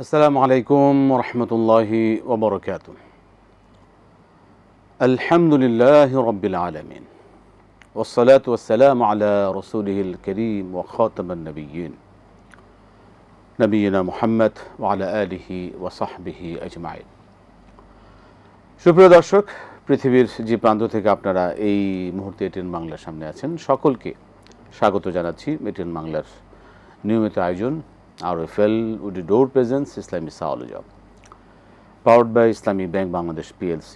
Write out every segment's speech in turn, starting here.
আসসালামু আলাইকুম রহমতুল্লাহি ওবরকাত। আলহামদুলিল্লাহ রব্বিল আলমিন ওসসালাতু ওয়াসসালামু আলা রসুলিহিল করিম ওয়া খাতামান নবিয়্যিন নবিয়িনা মুহাম্মদ ওয়া আলা আলিহি ওয়া সাহবিহি আজমাইন। সুপ্রিয় দর্শক, পৃথিবীর যে প্রান্ত থেকে আপনারা এই মুহূর্তে এটিএন বাংলার সামনে আছেন, সকলকে স্বাগত জানাচ্ছি এটিএন বাংলার নিয়মিত আয়োজন RFL with the door presence Islamic Theology, powered by Islamic Bank Bangladesh PLC।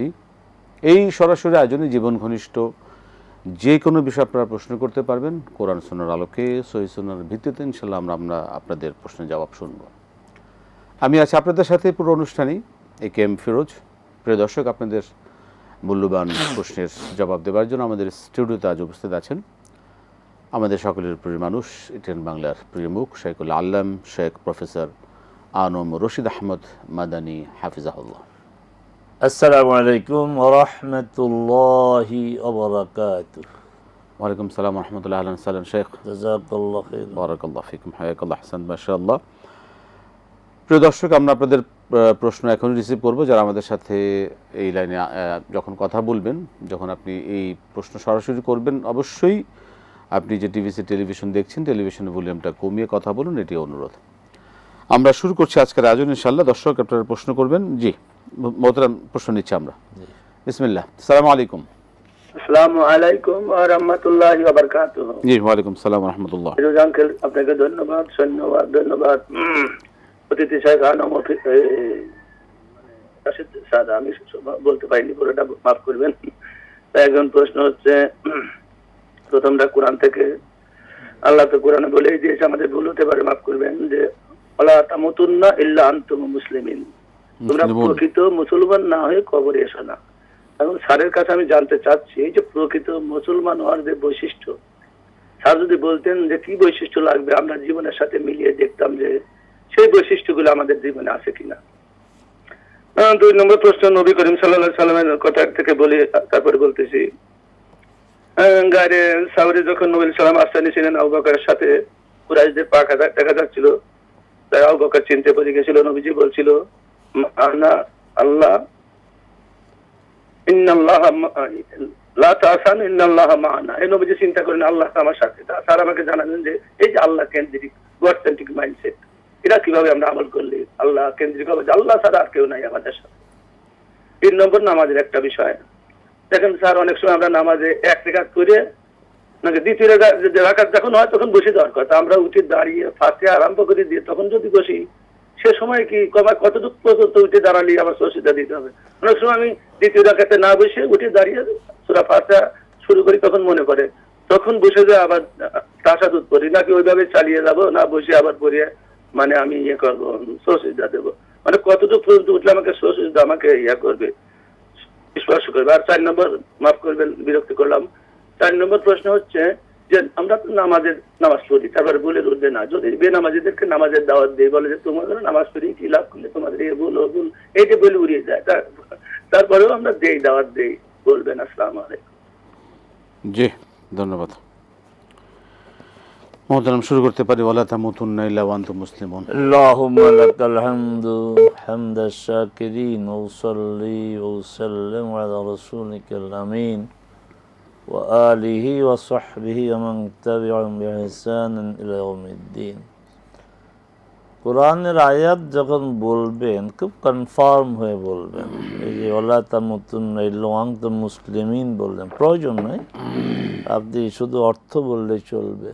এই সরাসরি আয়োজনে জীবন ঘনিষ্ঠ যে কোনো বিষয় আপনারা প্রশ্ন করতে পারবেন কোরআন সুন্নাহর আলোকে, সহিহ সুন্নাহর ভিত্তিতে। ইনশাআল্লাহ আমরা আপনাদের প্রশ্নের জবাব শুনব। আমি আছি আপনাদের সাথে পুরো অনুষ্ঠানেই AK-M ফিরোজ। প্রিয় দর্শক, আপনাদের মূল্যবান প্রশ্নের জবাব দেওয়ার জন্য আমাদের স্টুডিওতে আজ উপস্থিত আছেন আমাদের সকলের প্রিয় মানুষ, এটিএন বাংলার প্রিয় মুখ, শাইখুল আল্লাম শেখ প্রফেসর আনম রশিদ আহমদ মাদানী হাফিজাহুল্লাহ। আসসালামু আলাইকুম ওয়া রাহমাতুল্লাহি ওয়া বারাকাতুহু। ওয়ালাইকুম সালাম ওয়া রাহমাতুল্লাহি। আহলান সালাম শেখ, জাযাকাল্লাহু খাইর। বারাকাল্লাহু ফিকুম, হায়াকাল্লাহ, হাসান, মাশাআল্লাহ। প্রিয় দর্শক, আমরা আপনাদের প্রশ্ন এখন রিসিভ করব। যারা আমাদের সাথে এই লাইনে যখন কথা বলবেন, যখন আপনি এই প্রশ্ন সরাসরি করবেন, অবশ্যই আপনি যে টেলিভিশন দেখছেন, টেলিভিশনের ভলিউমটা কমিয়ে কথা বলুন, এটি অনুরোধ। আমরা শুরু করছি আজকের আয়োজন ইনশাআল্লাহ। দর্শক, আপনারা প্রশ্ন করবেন। জি মোহতারাম, প্রশ্ন নিচ্ছি আমরা। বিসমিল্লাহ। আসসালামু আলাইকুম। আসসালামু আলাইকুম ওয়া রাহমাতুল্লাহি ওয়া বারাকাতুহু। জি ওয়ালাইকুম সালাম ওয়া রাহমাতুল্লাহ। ফিরোজ আঙ্কেল, আপনাকে ধন্যবাদ। অতিথি সাহেব আনম রাশিদ স্যার, আমি বলতে পারিনি, পুরোটা মাফ করবেন। একজন প্রশ্ন হচ্ছে, প্রথমটা কোরআন থেকে। আল্লাহ তো কোরআনে বলেই দিয়েছে, আমাদের ভুল হতে পারে, মাফ করবেন, যে ওয়ালা তামুতুন্না ইল্লা আনতুম মুসলিমিন, তোমরা প্রকৃত মুসলমান না হয়ে কবরে এসো না। এখন স্যারের কাছে আমি জানতে চাচ্ছি, এই যে প্রকৃত মুসলমান হওয়ার যে বৈশিষ্ট্য, স্যার যদি বলতেন যে কি বৈশিষ্ট্য লাগবে, আমরা জীবনের সাথে মিলিয়ে দেখতাম যে সেই বৈশিষ্ট্যগুলো আমাদের জীবনে আছে কিনা। 2 নম্বর প্রশ্ন, নবী করিম সাল্লাল্লাহু আলাইহি সাল্লামের কথা থেকে বলি, তারপরে বলতেছি। গায়ে সাউরি যখন নবী সালাম আস্তানি ছিলেন, আবু বকরের সাথে কুরাইশদের পাক দেখা যাচ্ছিল, তাই আবু বকর চিনতে পেরে গেছিল। নবীজি বলছিল, আনা আল্লাহ ইন্নাল্লাহ লা তাহসান ইন্নাল্লাহ মা'ানা। এই নবীজি চিন্তা করেন আল্লাহ আমার সাথে। স্যার আমাকে জানালেন যে এই যে আল্লাহ কেন্দ্রিক, গড সেন্ট্রিক মাইন্ডসেট, এটা কিভাবে আমরা আমল করলে আল্লাহ কেন্দ্রিক হবে, যে আল্লাহ ছাড়া আর কেউ নাই আমাদের সাথে। 3 নম্বর, নামাজের একটা বিষয়। দেখেন স্যার, অনেক সময় আমরা নামাজে 1 রাকাত করে নাকি 2 রাকাত যখন হয় তখন বসে যাওয়ার কথা, আমরা উঠে দাঁড়িয়ে ফাতিহা আরম্ভ করে দিয়ে তখন যদি বসি, সে সময় কি কতটুকু পর্যন্ত উঠে দাঁড়ালে আবার সজদা দিতে হবে। অনেক সময় আমি 2 রাকাতে না বসে উঠে দাঁড়িয়ে সূরা ফাতিহা শুরু করি, তখন মনে পড়ে, তখন বসে যায় আবার তাশাহুদ করি, নাকি ওইভাবে চালিয়ে যাব, না বসে আবার পড়িয়ে মানে আমি করবো, সজদা দেবো, মানে কতটুকু পর্যন্ত উঠলে আমাকে সজদা আমাকে করবে, স্পর্শ করবে। আর 4 নম্বর, মাফ করবেন বিরক্তি করলাম, 4 নম্বর প্রশ্ন হচ্ছে যে আমরা তো নামাজ পড়ি, তারপরে বলে উঠবে না, যদি বেনামাজিদেরকে নামাজের দাওয়াত দেয়, বলে যে তোমাদের নামাজ পড়ি কি লাভ করলে, তোমাদের ভুল এইটা বলে উড়িয়ে যায়, তারপরেও আমরা দাওয়াত দেই, বলবেন। আসসালামু আলাইকুম। জি ধন্যবাদ। মোহতারাম, শুরু করতে পারি। ওয়ালা তামুতুন্না ইল্লা ওয়া আনতুম মুসলিমুন। আল্লাহুম্মা লাকাল হামদু হামদাশ শাকিরিন ওয়া সাল্লি ওয়া সাল্লিম আলা রাসূলিকাল আমিন ওয়া আলিহি ওয়া সাহবিহি ওয়া মান তাবি'আহুম বিইহসানিন ইলা ইয়াউমিদ্দিন। কোরআনের আয়াত যখন বলবেন, খুব কনফার্ম হয়ে বলবেন। এই যে ওয়ালা তামুতুন্না ইল্লা ওয়া আনতুম মুসলিমিন বললেন, প্রয়োজন নাই, আপনি শুধু অর্থ বললেই চলবে।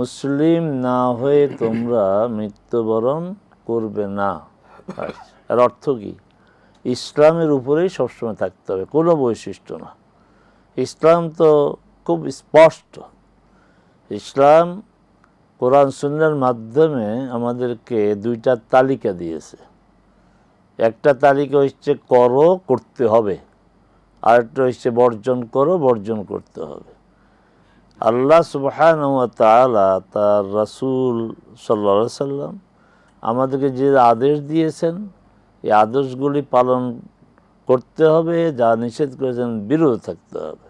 মুসলিম না হয়ে তোমরা মৃত্যুবরণ করবে না। আর অর্থ কি? ইসলামের উপরেই সবসময় থাকতে হবে, কোনো বৈশিষ্ট্য না। ইসলাম তো খুব স্পষ্ট। ইসলাম কোরআন সুন্নাহর মাধ্যমে আমাদেরকে 2টা তালিকা দিয়েছে। একটা তালিকা হচ্ছে করো, করতে হবে, আরেকটা হচ্ছে বর্জন করো, বর্জন করতে হবে। আল্লাহ সুবহানাহু ওয়া তাআলা তার রাসূল সাল্লাল্লাহু আলাইহি সাল্লাম আমাদেরকে যে আদেশ দিয়েছেন, এই আদেশগুলি পালন করতে হবে, যা নিষেধ করেছেন বিরত থাকতে হবে।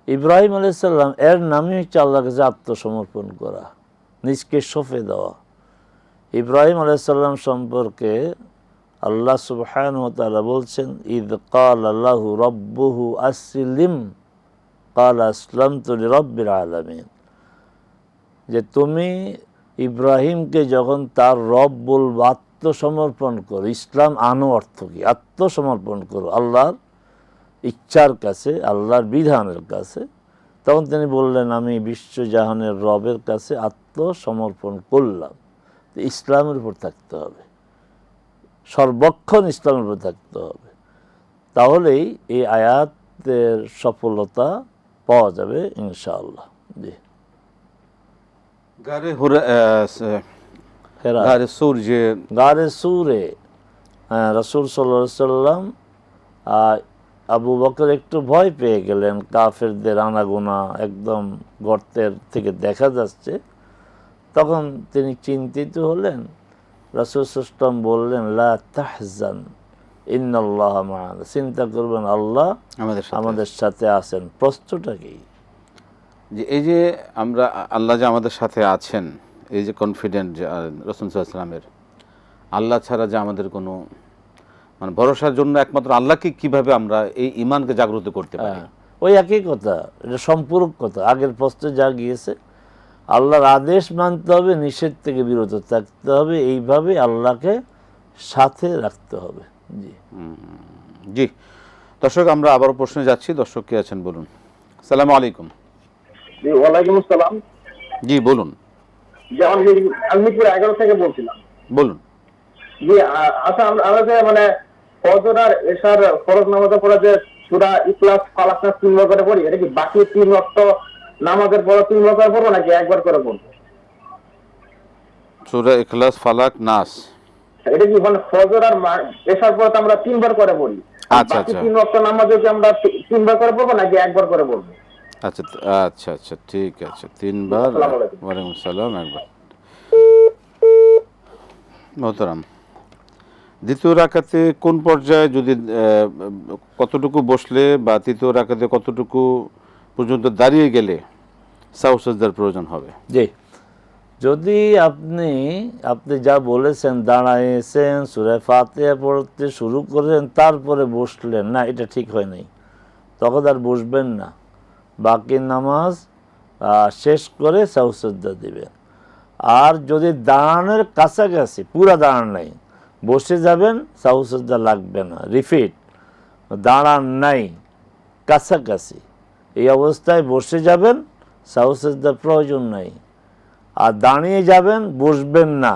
ইব্রাহিম আলাইহিস সালাম এর নামই হচ্ছে আল্লাহর কাছে আত্মসমর্পণ করা, নিজকে সঁপে দেওয়া। ইব্রাহিম আলাইহিসসালাম সম্পর্কে আল্লাহ সুবহানাহু ওয়া তাআলা বলছেন, ইদ ক্বালা লাহু রাব্বুহু আসলিম ক্বালা আসলামতু লিরাব্বিল আলামিন, যে তুমি ইব্রাহিমকে যখন তার রব বলবো, আত্মসমর্পণ করো। ইসলাম আনো অর্থ কি? আত্মসমর্পণ করো আল্লাহর ইচ্ছার কাছে, আল্লাহর বিধানের কাছে। তখন তিনি বললেন, আমি বিশ্বজাহানের রবের কাছে আত্মসমর্পণ করলাম। তো ইসলামের উপর থাকতে হবে, সর্বক্ষণ ইসলামের উপর থাকতে হবে, তাহলেই এই আয়াতের সফলতা পাওয়া যাবে ইনশাআল্লাহ। জি, হেরা গারে সুর যে গারে সুরে রাসূল সাল্লাল্লাহু আলাইহি সাল্লাম আবু বকর একটু ভয় পেয়ে গেলেন, কাফেরদের আনাগোনা একদম গর্তের থেকে দেখা যাচ্ছে। তখন তিনি চিন্তিত হলেন। রাসূল সাল্লাল্লাহু আলাইহি ওয়াসাল্লাম বললেন, লা তাহজান ইন্নাল্লাহা মা'ানা, চিন্তা করবেন, আল্লাহ আমাদের সাথে আছেন। প্রশ্নটা কি? যে এই যে আমরা আল্লাহ যে আমাদের সাথে আছেন, এই যে কনফিডেন্ট যে রাসূল সাল্লাল্লাহু আলাইহি ওয়াসাল্লামের, আল্লাহ ছাড়া যে আমাদের কোনো মানে ভরসার জন্য একমাত্র আল্লাহকে কিভাবে আমরা এই ঈমানকে জাগ্রত করতে পারি? ওই একই কথা, এটা সম্পূরক কথা। আগের প্রশ্নে যা গিয়েছে, আল্লাহর আদেশ মানতে হবে, নিষেধ থেকে বিরত থাকতে হবে, এইভাবে আল্লাহকে সাথে রাখতে হবে। জি জি, দর্শক আমরা আবারও প্রশ্নে যাচ্ছি। দর্শক কে আছেন বলুন। আসসালামু আলাইকুম। জি, ওয়ালাইকুম আসসালাম। জি বলুন। জি, আমি মিরপুর 11 থেকে বলছিলাম। বলুন। জি, আচ্ছা, আমরা যে মানে ফজর আর এশার ফরজ নামাজের পরে যে সূরা ইখলাস ফালাক নাস 3 বার করে পড়ি, এটা কি বাকি 3 ওয়াক্ত নামাজের পরে 3 বার করে পড়বো নাকি একবার করে পড়বো? সূরা ইখলাস, ফালাক, নাস, এটা কি মানে ফজর আর এশার পরে তো আমরা 3 বার করে পড়ি, আচ্ছা বাকি আচ্ছা 3 ওয়াক্ত নামাজে কি আমরা 3 বার করে পড়বো নাকি একবার করে পড়বো? আচ্ছা আচ্ছা আচ্ছা, ঠিক আছে, 3 বার। আসসালামু আলাইকুম। ওয়ালাইকুম আসসালাম। একবার। মোহতারাম, দ্বিতীয় রাকাতে কোন পর্যায়ে যদি কতটুকু বসলে বা তৃতীয় রাকাতে কতটুকু পর্যন্ত দাঁড়িয়ে গেলে সাহু সাজদার প্রয়োজন হবে? জি, যদি আপনি যা বলেছেন, দাঁড়াইছেন, সূরা ফাতিহা পড়তে শুরু করেন, তারপরে বসলেন না, এটা ঠিক হয় নাই। তখন আর বসবেন না, বাকি নামাজ শেষ করে সাহু সাজদা দিবেন। আর যদি দাঁড়ানোর কাছাকাছি, পুরা দাঁড়ান নাই, বসে যাবেন, সাহু সাজদা লাগবে না। রিপিট, দাঁড়ান নাই, কাছাকাছি, এই অবস্থায় বসে যাবেন, সাহু সাজদার প্রয়োজন নাই। আর দাঁড়িয়ে যাবেন, বসবেন না,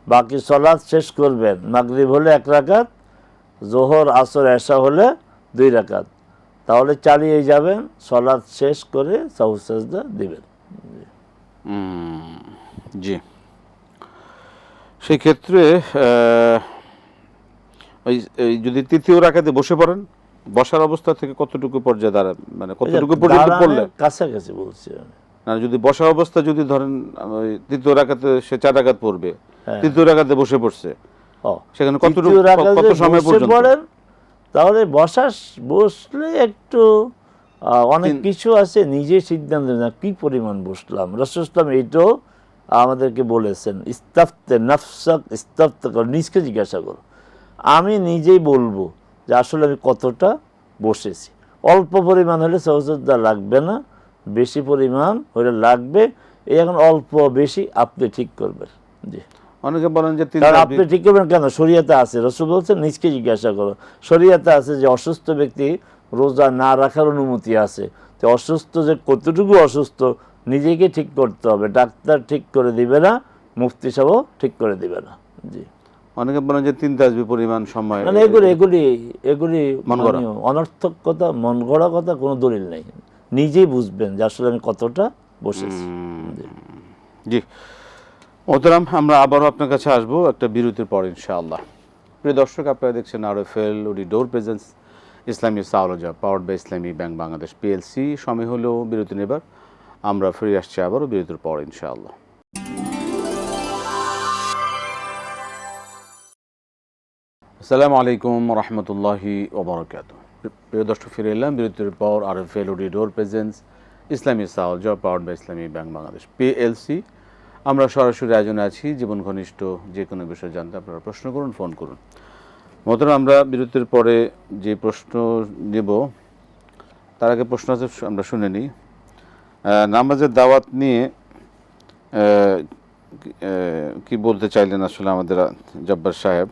বাকি সালাত শেষ করবেন। মাগরিব হলে 1 রাকাত, জোহর, আসর, এশা হলে 2 রাকাত, তাহলে চালিয়ে যাবেন, সালাত শেষ করে সাহু সাজদা দিবেন। জি, সেই ক্ষেত্রে ওই যদি তৃতীয় রাকাতে বসে পড়েন, বসার অবস্থা থেকে কতটুকু পর্যায়ে দাঁড়ান, মানে কতটুকু পর্যন্ত পড়লে? কাছাকাছি বলছি আমি। না, যদি বসা অবস্থা যদি ধরেন ওই তৃতীয় রাকাতে সে 4 রাকাত পড়বে, তৃতীয় রাকাতে বসে পড়ছে, সেখানে কতটুকু, কত সময় পর্যন্ত পড়েন? তাহলে বসলে একটু অনেক কিছু আছে, নিজে সিদ্ধান্ত না কি পরিমাণ বসলাম। রাসূল সাল্লাল্লাহু আলাইহি ওয়াসাল্লাম এইটাও আমাদেরকে বলেছেন, ইস্তাফতে নাফসাক, ইস্তাফতে কর, নিজকে জিজ্ঞাসা করো। আমি নিজেই বলবো যে আসলে আমি কতটা বসেছি। অল্প পরিমাণ হলে সাহু সাজদা লাগবে না, বেশি পরিমাণ হলে লাগবে। এই এখন অল্প বেশি আপনি ঠিক করবেন। জি, অনেকে বলেন যে আপনি ঠিক করবেন কেন? শরীয়তে আছে, রাসূল বলছেন নিজকে জিজ্ঞাসা করো। শরীয়তে আছে যে অসুস্থ ব্যক্তি রোজা না রাখার অনুমতি আছে। তো অসুস্থ যে কতটুকু অসুস্থ নিজেকে ঠিক করতে হবে, ডাক্তার ঠিক করে দিবে না, মুফতি সাহেবও ঠিক করে দিবে না। জি, অনেকে বলেন যে 3 তাসবিহ পরিমাণ সময়, মানে এগুলি অনর্থক কথা, মন গড়া কথা, কোনো দলিল নেই। নিজেই বুঝবেন যে আসলে আমি কতটা বসেছি। জি মোহতারাম, আমরা আবারও আপনার কাছে আসবো একটা বিরতির পর ইনশাআল্লাহ। প্রিয় দর্শক, আপনারা দেখছেন RFL ওডি ডোর presence Islami সাওলজা powered by Islami bank Bangladesh PLC। সময় হলো বিরতি নেবার, আমরা ফিরে আসছি আবারও বিরতির পর ইনশাআল্লাহ। আসসালামু আলাইকুম রহমতুল্লাহি ওবরাকাতুহু। প্রিয় দর্শক, ফিরে এলাম বিরতির পর। RFL ওডি ডোর presence Islami সাওলজা powered by Islami bank Bangladesh PLC। আমরা সরাসরি আয়োজনে আছি। জীবন ঘনিষ্ঠ যে কোনো বিষয় জানতে আপনারা প্রশ্ন করুন, ফোন করুন। মোহতারাম, আমরা বিরতির পরে যে প্রশ্ন নেব তার আগে প্রশ্ন আছে, আমরা শুনে নিই। নামাজের দাওয়াত নিয়ে কি বলতে চাইলেন আসলে আমাদের জব্বার সাহেব?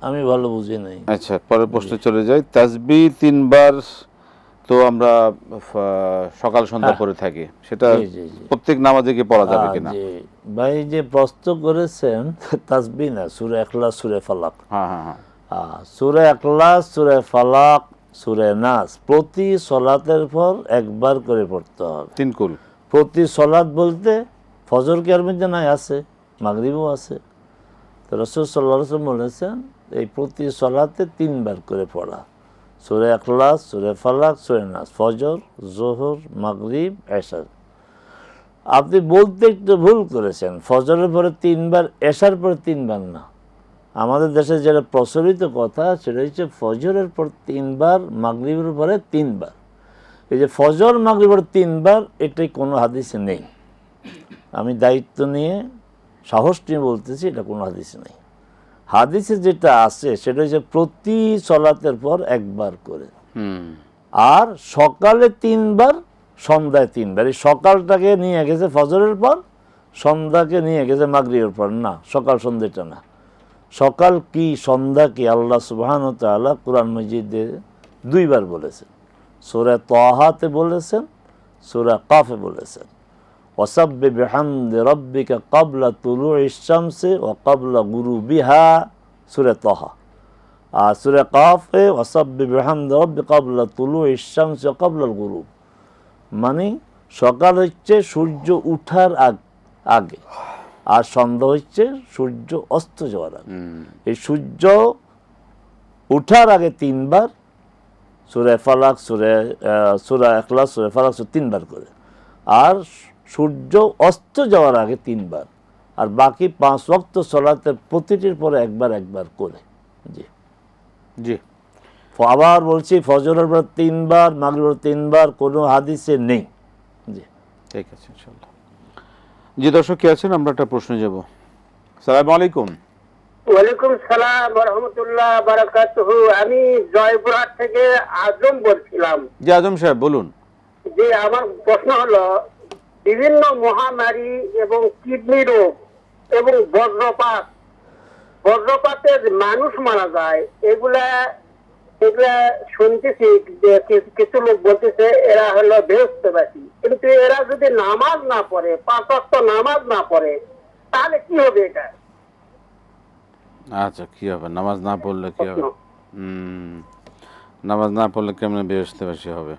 আমি ভালো বুঝি নাই। আচ্ছা, পরের প্রশ্ন চলে যাই। তাসবিহ 3 বার তো আমরা সকাল সন্ধ্যা পড়ে থাকি, সেটা জি, জি, জি। প্রত্যেক নামাজে কি পড়া যাবে কিনা? জি ভাই, যে প্রশ্ন করেছেন তাসবিহ না, সূরা ইখলাস, সূরা ফালাক। হ্যাঁ হ্যাঁ হ্যাঁ। সূরা ইখলাস, সূরা ফালাক, সূরা নাস প্রতি সলাতের পর একবার করে পড়তে হবে। 3 কুল প্রতি সলাত বলতে ফজর কি এর মধ্যে নাই? আছে, মাগরিবও আছে। তো রাসূল সাল্লাল্লাহু আলাইহি ওয়াসাল্লাম বলেছেন এই প্রতি সলাতে 3 বার করে পড়া, সূরা ইখলাস, সূরা ফালাক, সূরা নাস, ফজর, যোহর, মাগরিব, এশা। আপনি বলতে একটু ভুল করেছেন, ফজরের পরে 3 বার, এশার পরে 3 বার না। আমাদের দেশে যেটা প্রচলিত কথা সেটা হচ্ছে ফজরের পর 3 বার, মাগরিবের পরে 3 বার। এই যে ফজর মাগরিবের 3 বার, এটাই কোনো হাদিসে নেই। আমি দায়িত্ব নিয়ে, সাহস নিয়ে বলতেছি, এটা কোনো হাদিসে নেই। হাদিসে যেটা আছে সেটা হচ্ছে প্রতি সলাতের পর একবার করে, আর সকালে 3 বার, সন্ধ্যায় 3 বার। এই সকালটাকে নিয়ে গেছে ফজরের পর, সন্ধ্যাকে নিয়ে গেছে মাগরিবের পর। না, সকাল সন্ধ্যাটা না। সকাল কি সন্ধ্যা কি আল্লাহ সুবহানাহু ওয়া তাআলা কুরআন মাজিদে 2 বার বলেছেন। সূরা তাহাতে বলেছেন, সূরা কাফে বলেছেন ওয়াসাব্বিহ বিহামদি রাব্বিকা ক্বাবলা তুলুইশ শামসি ওয়া ক্বাবলা গুরুবিহা, সূরা তাহা। আর সূরা কাফে ওয়াসাব্বিহ বিহামদি রাব্বিকা ক্বাবলা তুলুইশ শামসি ওয়া ক্বাবলাল গুরুব, মানে সকাল হচ্ছে সূর্য উঠার আগে, আর সন্ধ্যা হচ্ছে সূর্য অস্ত যাওয়ার আগে। এই সূর্য উঠার আগে 3 বার সূরা ফালাক, সূরা ইখলাস, সূরা ফালাক 3 বার করে, আর সূর্য অস্ত যাওয়ার আগে 3 বার, আর বাকি 5 ওয়াক্ত সলাতের প্রতিটির পরে একবার একবার করে। জি জি। আবার বলছি, ফজরের পর 3 বার, মাগরিবের 3 বার, কোনো হাদিসে নেই। জি, ঠিক আছে, ইনশাআল্লাহ। জি দর্শক, কে আছেন? আমরা একটা প্রশ্ন যাব। আসসালামু আলাইকুম। ওয়ালাইকুম সালাম ওয়া রাহমাতুল্লাহ ওয়া বারাকাতুহু। আমি জয়পুরহাট থেকে আজম বলছিলাম। জি আজম সাহেব বলুন। যে আমার প্রশ্ন হলো, বিভিন্ন মহামারী এবং কিডনি রোগ এবং বজ্রপাতে মানুষ মারা যায়, এগুলা শুনতেছি যে কিছু লোক বলতেছে এরা হলো বেহেশতবাসী, কিন্তু এরা যদি নামাজ না পড়ে, 5 ওয়াক্ত নামাজ না পড়ে, তাহলে কি হবে? এটা আচ্ছা, কি হবে? নামাজ না পড়লে কি হবে? নামাজ না পড়লে কেমন বেহেশতবাসী হবে?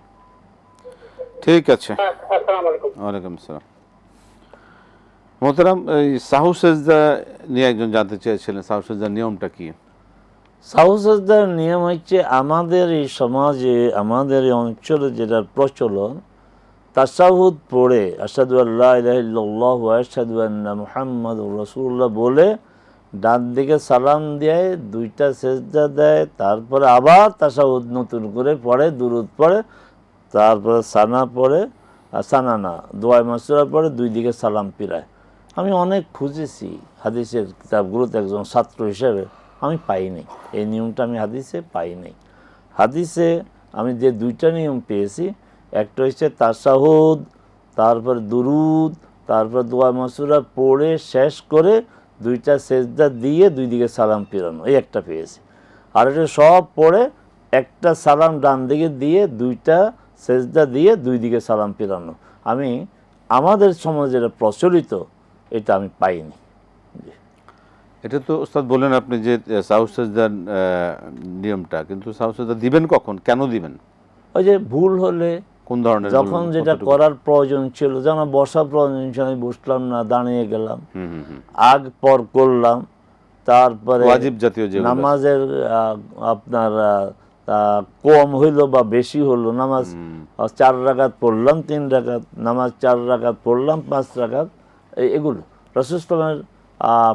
ঠিক আছে। আসসালামু আলাইকুম। ওয়ালাইকুম আসসালাম। মোহতারাম, এই সাহু সেজদা নিয়ে একজন জানতে চেয়েছিলেন, সাহু সেজদার নিয়মটা কি? সাহু সাজদার নিয়ম হচ্ছে আমাদের এই সমাজে, আমাদের এই অঞ্চলে যেটা প্রচলন, তাশাহুদ পড়ে আশহাদু আল্লা ইলাহা ইল্লাল্লাহু ওয়া আশহাদু আন্না মুহাম্মাদুর রাসূলুল্লাহ বলে ডান দিকে সালাম দিয়ে 2টা সেজদা দেয়, তারপরে আবার তাশাহুদ নতুন করে পড়ে, দুরূদ পড়ে, তারপরে সানা পড়ে, সানা না, দোয়া মাসুরা পড়ে, 2 দিকে সালাম ফিরায়। আমি অনেক খুঁজেছি হাদিসের কিতাবগুলোতে, একজন ছাত্র হিসেবে আমি পাইনি এই নিয়মটা, আমি হাদিসে পাইনি। হাদিসে আমি যে 2টা নিয়ম পেয়েছি, একটা হচ্ছে তাশাহুদ, তারপর দুরুদ, তারপর দোয়া মাসুরা পড়ে শেষ করে 2টা সেজদা দিয়ে 2 দিকে সালাম ফিরানো, এই একটা পেয়েছি। আর এটা সব পড়ে একটা সালাম ডান দিকে দিয়ে 2টা সেজদা দিয়ে 2 দিকে সালাম ফিরানো, আমি আমাদের সমাজে যেটা প্রচলিত এটা আমি পাইনি। এটা তো ওস্তাদ বলেন আপনি যে সাহু সেজদার নিয়মটা, কিন্তু সাহু সেজদা দিবেন কখন, কেন দিবেন? ওই যে ভুল হলে, কোন ধরনের? যখন যেটা করার প্রয়োজন ছিল, যেমন বসা প্রয়োজন ছিল, আমি বসলাম না, দাঁড়িয়ে গেলাম, আগ পর করলাম, তারপরে ওয়াজিব জাতীয় যে নামাজের আপনার কম হইলো বা বেশি হলো, নামাজ 4 রাকাত পড়লাম, 3 রাকাত, নামাজ 4 রাকাত পড়লাম, 5 রাকাত, এগুলো রাসূল সাল্লাল্লাহু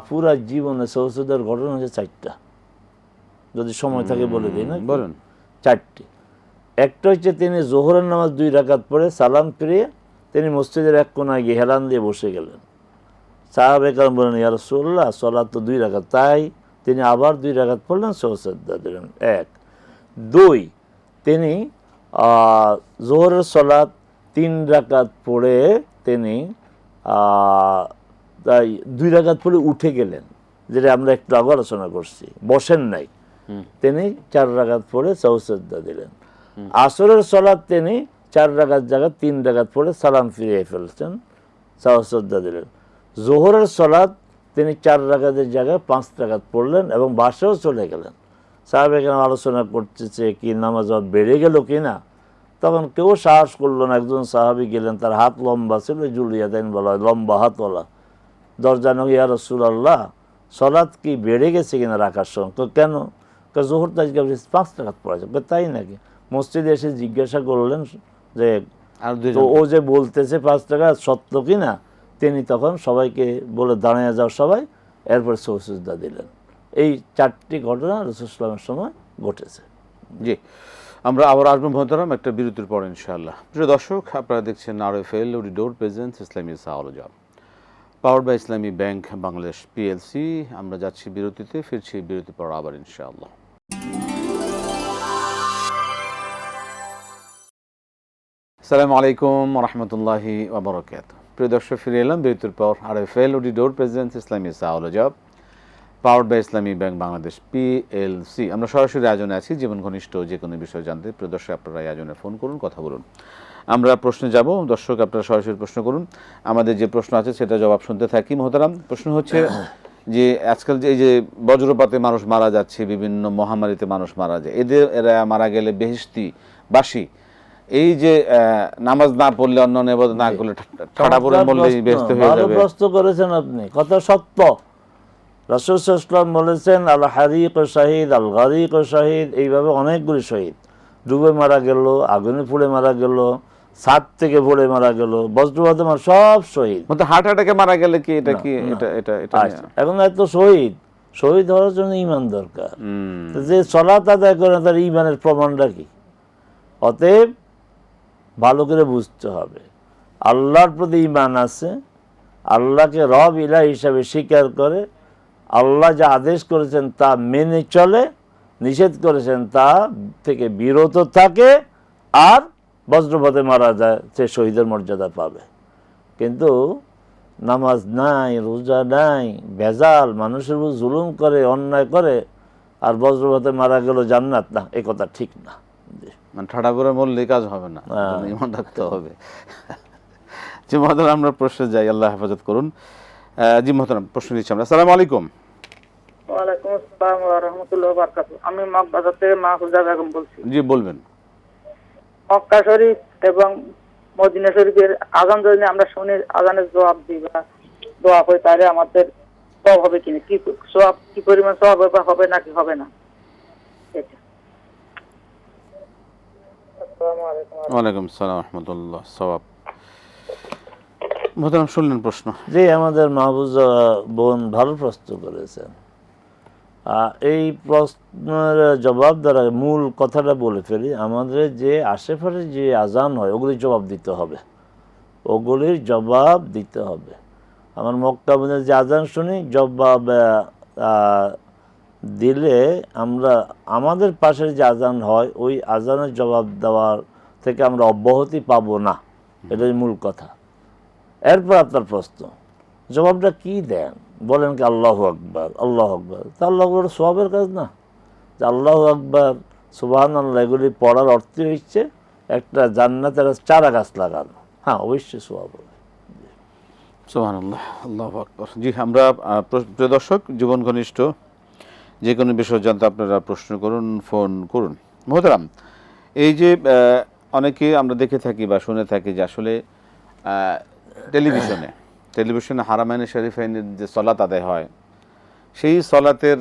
পুরা জীবনে সৌসুদের ঘটনা হচ্ছে 4টা, যদি সময় থাকে বলে দিই। না বলেন। 4টি। একটা হচ্ছে তিনি জোহরের নামাজ 2 রাকাত পড়ে সালাম ফিরিয়ে তিনি মসজিদের এক কোনায় গিয়ে হেলান দিয়ে বসে গেলেন, সাহাবে কেরাম বলেন ইয়া রাসূলুল্লাহ সালাত তো 2 রাকাত, তাই তিনি আবার 2 রাকাত পড়লেন, সাজদা দিলেন। 1 2 তিনি যোহরের সালাত 3 রাকাত পড়ে তিনি 2 রাকাত পড়ে উঠে গেলেন, যেটা আমরা একটু আগে আলোচনা করছি, বসেন নাই, তিনি 4 রাকাত পড়ে সাজদা দিলেন। আসরের সালাত তিনি 4 রাকাত জায়গায় 3 রাকাত পড়ে সালাম ফিরিয়ে ফেলছেন, সাজদা দিলেন। যোহরের সালাত তিনি 4 রাকাতের জায়গায় 5 রাকাত পড়লেন এবং বাসায়ও চলে গেলেন। সাহাবে কেরাম আলোচনা করতেছে কি নামাজ বেড়ে গেল কি না, তখন কেউ সাহস করলো না। একজন সাহাবী গেলেন, তার হাত লম্বা ছিল, জুলিয়াদাইন বলা হয়, লম্বা হাতওয়ালা। দরজা নয়, ইয়া রাসূলুল্লাহ সালাত কি বেড়ে গেছে কিনা রাখার সময়? কেন? জোহর তো আজকে 5 রাকাত পড়াছে। তাই নাকি? মসজিদে এসে জিজ্ঞাসা করলেন যে তো ও যে বলতেছে 5 রাকাত সত্য কিনা, তিনি তখন সবাইকে বলে দাঁড়িয়ে যাও সবাই, এরপর সাজদা দিলেন। এই 4টি ঘটনা রাসূল সাল্লাল্লাহু আলাইহি ওয়াসাল্লামের সময় ঘটেছে। জি, আমরা আবার আসবো মহতারাম একটা বিরতির পর ইনশাআল্লাহ। প্রিয় দর্শক, আপনারা দেখছেন RFL অডিডোর presence Islami সাওয়ালজা, powered by Islami bank Bangladesh PLC। আমরা যাচ্ছি বিরতিতে, ফিরছি বিরতির পর আবার ইনশাআল্লাহ। আসসালামু আলাইকুম ওয়া রাহমাতুল্লাহি ওয়া বারাকাতুহু। প্রিয় দর্শক, ফিরে এলাম বিরতির পর। RFL অডিডোর presence Islami সাওয়ালজা, powered by Islami bank Bangladesh PLC। আমরা সরাসরি আয়োজনে আছি। জীবন ঘনিষ্ঠ যে কোনো বিষয় জানতে প্রিয় দর্শক আপনারা আয়োজনে ফোন করুন, কথা বলুন। আমরা প্রশ্নে যাব। দর্শক আপনারা সরাসরি প্রশ্ন করুন, আমাদের যে প্রশ্ন আছে সেটা জবাব শুনতে থাকি। মোহতারাম, প্রশ্ন হচ্ছে যে আজকাল যে এই যে বজ্রপাতে মানুষ মারা যাচ্ছে, বিভিন্ন মহামারীতে মানুষ মারা যায়, এরা মারা গেলে বেহেশতি বাসি, এই যে নামাজ না পড়লে, অন্য ইবাদত না করলে, ঠাড়া পড়ে মরলেই বেহেশতি হয়ে যাবে। প্রশ্ন করেছেন আপনি, কথা সত্য। রাসূল সাল্লাল্লাহু আলাইহি ওয়াসাল্লাম বলেছেন আল হারিক ও শাহিদ, আল গারিক ও শাহিদ, এইভাবে অনেকগুলি শহীদ। ডুবে মারা গেল, আগুনে পুড়ে মারা গেল, ছাদ থেকে পড়ে মারা গেল, বজ্রপাতে মারা, সব শহীদ। হার্ট অ্যাটাকে মারা গেলে কি এটা কি এটা এখন এত শহীদ হওয়ার জন্য ঈমান দরকার। যে সালাত আদায় করে তার ঈমানের প্রমাণটা কি? অতএব ভালো করে বুঝতে হবে, আল্লাহর প্রতি ঈমান আছে, আল্লাহকে রব ইলাহ হিসাবে স্বীকার করে, আল্লাহ যা আদেশ করেছেন তা মেনে চলে, নিষেধ করেছেন তা থেকে বিরত থাকে, আর বজ্রপাতে মারা যায়, সে শহীদের মর্যাদা পাবে। কিন্তু নামাজ নাই, রোজা নাই, ভেজাল, মানুষের উপর জুলুম করে, অন্যায় করে, আর বজ্রপাতে মারা গেল জান্নাত, না, এই কথা ঠিক না। মানে ঠাড়া করে মরলে কাজ হবে না, ঈমান রাখতে হবে। জি মহতারাম, আমরা প্রশ্নে যাই, আল্লাহ হেফাজত করুন। জি মহতারাম, প্রশ্ন দিচ্ছি আমরা। আসসালামু আলাইকুম। ওয়ালাইকুম আসসালাম ওয়া রাহমাতুল্লাহি ওয়া বারাকাতুহু। আমি মগবাজার থেকে মাহফুজা বেগম বলছি। জি বলবেন। মক্কা শরীফ এবং মদিনা শরীফের আযান যদি আমরা শুনি, আযানের জবাব দিই বা দোয়া করি, তাহলে আমাদের সওয়াব হবে কিনা, কি সওয়াব, কি পরিমাণ সওয়াব হবে নাকি হবে না, এটা। আসসালামু আলাইকুম। ওয়ালাইকুম আসসালাম ওয়া রাহমাতুল্লাহ। সওয়াব। মহতারাম, শুনলেন প্রশ্ন? জি, আমাদের মাহফুজা বোন ভালো প্রশ্ন করেছেন। এই প্রশ্নের জবাব দ্বারা মূল কথাটা বলে ফেলি, আমাদের যে আশেপাশে যে আজান হয় ওগুলির জবাব দিতে হবে, ওগুলির জবাব দিতে হবে। আমার মক্কা মদিনার যে আজান শুনি, জবাব দিলে আমরা আমাদের পাশের যে আজান হয় ওই আজানের জবাব দেওয়ার থেকে আমরা অব্যাহতি পাবো না, এটাই মূল কথা। এরপর আপনার প্রশ্ন, জবাবটা কি দেন? বলেন কি আল্লাহু আকবার, আল্লাহু আকবার। তা আল্লাহু আকবার সওয়াবের কাজ না? যে আল্লাহু আকবার, সুবহানাল্লাহ, এগুলি পড়ার অর্থ হচ্ছে একটা জান্নাতের চারা গাছ লাগানো। হ্যাঁ, অবশ্যই সওয়াব হবে। সুবহানাল্লাহ, আল্লাহু আকবার। জি, আমরা প্রিয় দর্শক, জীবন ঘনিষ্ঠ যে কোনো বিষয় জানতে আপনারা প্রশ্ন করুন, ফোন করুন। মহতারাম, এই যে অনেকে আমরা দেখে থাকি বা শুনে থাকি যে আসলে টেলিভিশনে হারামাইনে শরীফাইনের যে সলাত আদায় হয়, সেই সলাতের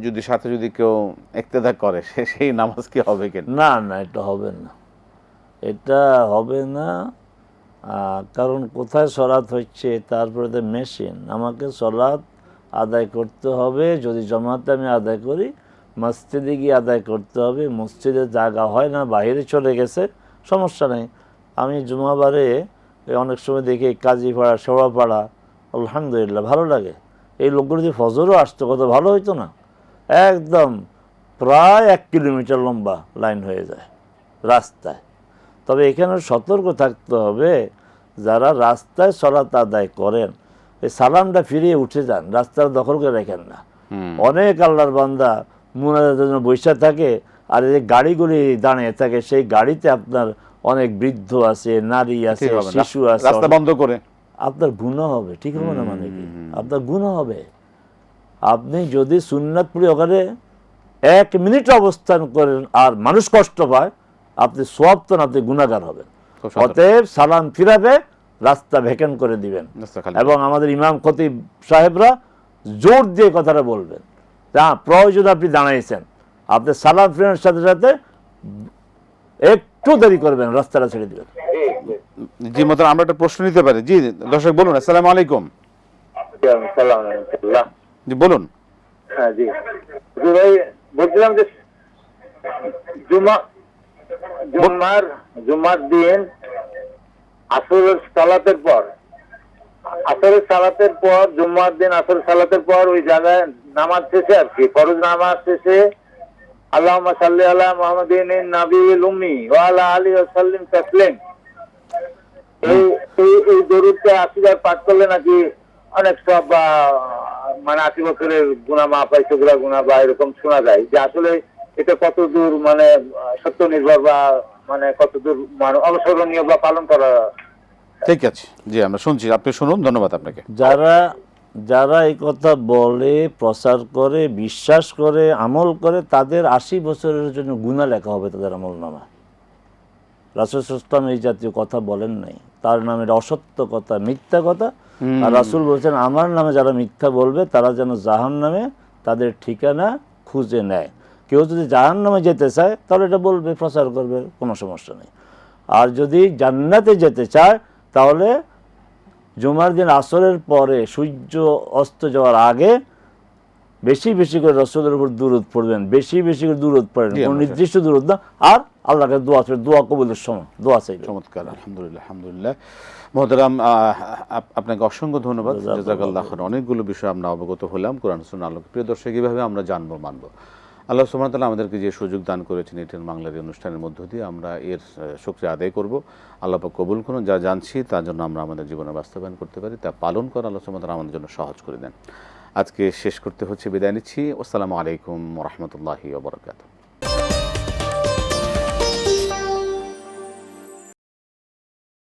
যদি সাথে যদি কেউ ইক্তেদা করে, সেই নামাজ কি হবে কিনা? না না, এটা হবে না, এটা হবে না। কারণ কোথায় সলাত হচ্ছে, তারপরে মেশিন, আমাকে সলাত আদায় করতে হবে। যদি জমাতে আমি আদায় করি, মসজিদে গিয়ে আদায় করতে হবে। মসজিদে জায়গা হয় না, বাইরে চলে গেছে, সমস্যা নেই। আমি জুমাবারে অনেক সময় দেখি কাজীপাড়া, শেওড়াপাড়া, আলহামদুলিল্লাহ ভালো লাগে। এই লোকগুলো যে ফজরও আসতো কত ভালো হইতো না, একদম প্রায় 1 কিলোমিটার লম্বা লাইন হয়ে যায় রাস্তায়। তবে এখানে সতর্ক থাকতে হবে, যারা রাস্তায় সলাত আদায় করেন এই সালামটা ফিরিয়ে উঠে যান, রাস্তার দখল করে রাখেন না। অনেক আল্লাহর বান্দা মুনাজাতের জন্য বসে থাকে, আর এই যে গাড়িগুলি দাঁড়িয়ে থাকে, সেই গাড়িতে আপনার অনেক বৃদ্ধ আছে, নারী আছে, ঠিক হবে না। শিশু আছে, রাস্তা বন্ধ করে আপনার গুনাহ হবে। ঠিক হবে না? মানে কি আপনার গুনাহ হবে। আপনি যদি সুন্নাত পড়ে ওখানে 1 মিনিট অবস্থান করেন আর মানুষ কষ্ট পায়, আপনি সওয়াব তো না, আপনি গুনাহগার হবেন। খুব সতর্ক। অতএব সালাম ফিরাবে, রাস্তা ভ্যাকেন্ট করে দিবেন, রাস্তা খালি। এবং আমাদের ইমাম খতিব সাহেবরা জোর দিয়ে কথাটা বলবেন, প্রয়োজন আপনি দাঁড়াইছেন, আপনি সালাম ফিরানোর সাথে সাথে একটু দেরি করবেন, রাস্তাটা ছেড়ে দিবেন। জি মতন আমরা একটা প্রশ্ন নিতে পারি? জি দর্শক বলুন। আসসালামু আলাইকুম। জি বলুন। হ্যাঁ জি জি ভাই, বলছিলাম যে জুমার দিন আসরের সালাতের পর জুম্মার দিন আসরের সালাতের পর ওই জায়গায় নামাজ শেষে আর কি, ফরজ নামাজ শেষে আল্লাহুম্মা সাল্লি আলা মুহাম্মাদিন নাবিয়্যিল উম্মি ওয়া আলা আলিহি ওয়া সাল্লিম তাসলিম, এই দরুদটা 80 বার পাঠ করলে নাকি অনেক সব মানে 80 বছরের গুনাহ মাফ হয়, সেগুলা গুনাহ বা এরকম শোনা যায়। যে আসলে এটা কতদূর মানে সত্য নির্ভর বা মানে কতদূর মানে অনুসরণীয় বা পালন করা? ঠিক আছে, জি আমরা শুনছি, আপনি শুনুন। ধন্যবাদ আপনাকে। যারা এই কথা বলে, প্রচার করে, বিশ্বাস করে, আমল করে, তাদের 80 বছরের জন্য গুনাহ লেখা হবে তাদের আমল নামা। রাসূল সাল্লাল্লাহু আলাইহি ওয়াসাল্লাম এই জাতীয় কথা বলেন নাই, তার নামে অসত্য কথা, মিথ্যা কথা। আর রাসূল বলছেন আমার নামে যারা মিথ্যা বলবে তারা যেন জাহান্নামে তাদের ঠিকানা খুঁজে নেয়। কেউ যদি জাহান্নামে যেতে চায় তাহলে এটা বলবে, প্রচার করবে, কোনো সমস্যা নেই। আর যদি জান্নাতে যেতে চায় তাহলে জুমার দিন আসরের পরে সূর্য অস্ত যাওয়ার আগে বেশি বেশি করে রাসূলের উপর দুরূদ পড়বেন, বেশি বেশি করে দুরূদ পড়েন, কোনো নির্দিষ্ট দুরূদ না। আর আল্লাহকে দোয়া কবুলের সময় দোয়া চাইবেন। চমৎকার, আলহামদুলিল্লাহ আলহামদুলিল্লাহ। মহতারাম আপনাকে অসংখ্য ধন্যবাদ, জাযাকাল্লাহ খাইর। অনেকগুলো বিষয় আমরা অবগত হলাম কোরআন সুন্নাহর আলোকে। প্রিয় দর্শক, এইভাবে আমরা জানবো মানবো। আল্লাহ সুবহানাহু ওয়া তাআলা আমাদেরকে যে সুযোগ দান করেছেন এটিএন বাংলার এই অনুষ্ঠানের মধ্য দিয়ে আমরা এর শুকরিয়া আদায় করব। আল্লাহ পাক কবুল করুন। যা জানছি তার জন্য আমরা আমাদের জীবনে বাস্তবায়ন করতে পারি, তা পালন করা আল্লাহ সুবহানাহু ওয়া তাআলা আমাদের জন্য সহজ করে দেন। আজকে শেষ করতে হচ্ছে, বিদায় নিচ্ছি। আসসালামু আলাইকুম ওয়া রাহমাতুল্লাহি ওয়া বারাকাতুহু।